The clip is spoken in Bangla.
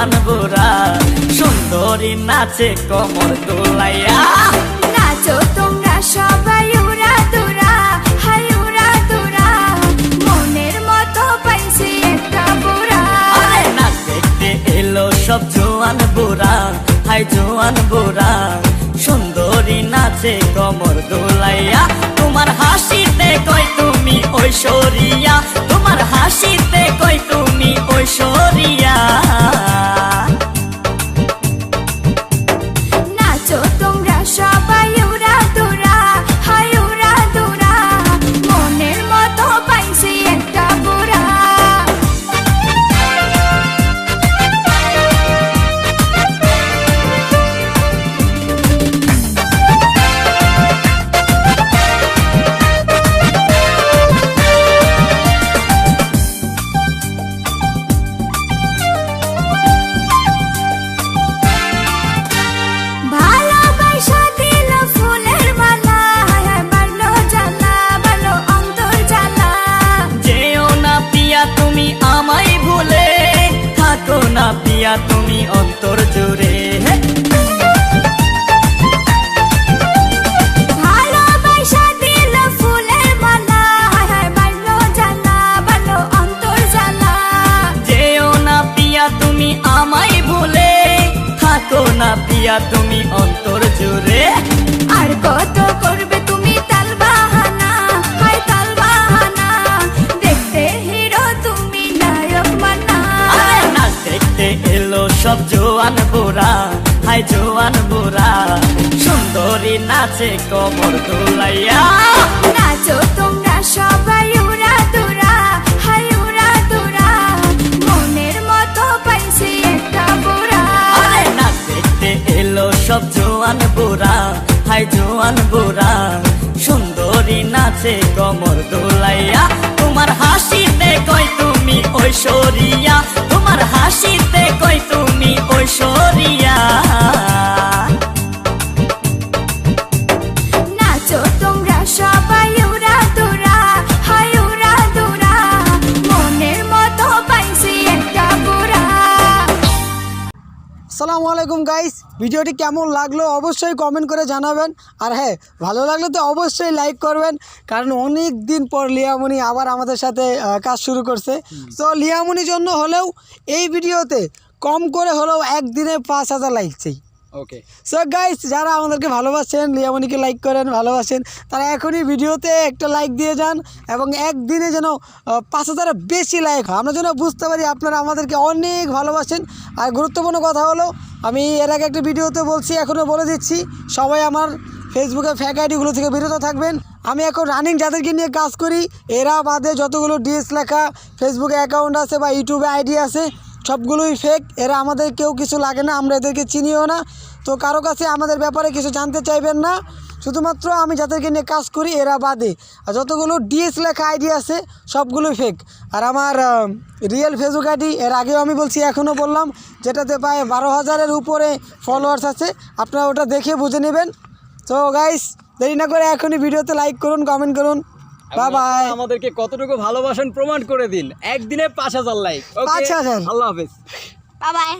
জোয়ান বুড়া সুন্দরী নাচে কমর দোলাইয়া। নাচো তোমরা সবাই উড়া দুরা, হাই উড়া দুরা, মনের মতো পাইছি একটা বুড়া। আরে নাচ দেখতে এলো সব জোয়ান বুড়া, হাই জোয়ান বুড়া সুন্দরী নাচে কমর দোলাইয়া। তোমার হাসিতে কই তুমি ঐশ্বরিয়া, তোমার হাসিতে কই তুমি ঐশ্বরিয়া। নাচো তোমরা সবাই উড়া দুরা, হাই উড়া দুরা, মনের মতো পাইছি একটা বুড়া। ভালোবাসা দিল ফুলের মালা, বাড়লো জ্বালা, বাড়লো অন্তর জ্বালা। যেও না পিয়া তুমি আমায় ভুলে, থাকো না পিয়া তুমি অন্তর জুড়ে। ভালোবাসা দিল ফুলের মালা, বাড়লো জ্বালা, বাড়লো অন্তর জ্বালা। যেও না পিয়া তুমি আমায় ভুলে, থাকো না পিয়া তুমি অন্তর জুড়ে। আর কত করবে তুমি তাল বাহানা, হাই তাল বাহানা, দেখতে হিরো তুমি নায়ক মানা। আরে নাচ দেখতে এলো সব জোয়ান বুড়া, হাই জোয়ান বুড়া সুন্দরী নাচে কমর দোলাইয়া। নাচো তোমরা সবাই উড়া দুরা, হাই উড়া দুরা, মনের মতো পাইছি একটা বুড়া। আরে নাচ দেখতে এলো সব জোয়ান বুড়া, হাই জোয়ান বুড়া সুন্দরী নাচে কমর দোলাইয়া। তোমার হাসিতে কই তুমি ঐশ্বরিয়া, তোমার হাসিতে কই তুমি ঐশ্বরিয়া। নাচো তোমরা সবাই উড়া দুরা, হাই উড়া দুরা, মনের মতো পাইছি একটা বুড়া। আসসালামু আলাইকুম গাইস, ভিডিওটি কেমন লাগলো অবশ্যই কমেন্ট করে জানাবেন। আর হ্যাঁ, ভালো লাগলে তো অবশ্যই লাইক করবেন, কারণ অনেক দিন পর লিয়ামনি আবার আমাদের সাথে কাজ শুরু করছে। তো লিয়ামনির জন্য হলেও এই ভিডিওতে কম করে হলেও একদিনে 5000 লাইক চাই। ওকে, সো গাইস, যারা আমাদেরকে ভালোবাসেন, লিয়ামনিকে লাইক করেন, ভালোবাসেন, তারা এখনই ভিডিওতে একটা লাইক দিয়ে যান এবং একদিনে যেন 5000-এর বেশি লাইক হয়, আমরা যেন বুঝতে পারি আপনারা আমাদেরকে অনেক ভালোবাসেন। আর গুরুত্বপূর্ণ কথা হলো, আমি এর আগে একটা ভিডিওতে বলছি, এখনও বলে দিচ্ছি, সবাই আমার ফেসবুকে ফেক আইডিগুলো থেকে বিরত থাকবেন। আমি এখন রানিং যাদেরকে নিয়ে কাজ করি, এরা বাদে যতগুলো ডিএস লেখা ফেসবুকে অ্যাকাউন্ট আছে বা ইউটিউবে আইডি আছে সবগুলোই ফেক। এরা আমাদের কেউ কিছু লাগে না, আমরা এদেরকে চিনিও না। তো কারো কাছে আমাদের ব্যাপারে কিছু জানতে চাইবেন না, শুধুমাত্র আমি যাদেরকে নিয়ে কাজ করি এরা বাদে। আর যতগুলো ডিএস লেখা আইডি আছে সবগুলোই ফেক। আর আমার রিয়েল ফেসবুক আইডি এর আগেও আমি বলছি, এখনও বললাম, যেটাতে প্রায় 12,000-এর উপরে ফলোয়ার্স আছে, আপনারা ওটা দেখে বুঝে নেবেন। তো গাইস, দেরি না করে এখনই ভিডিওতে লাইক করুন, কমেন্ট করুন। Bye bye. আমাদেরকে কতটুকু ভালোবাসেন প্রমাণ করে দিন, একদিনে 5000 লাইক। 5000। আল্লাহ হাফেজ। Bye bye.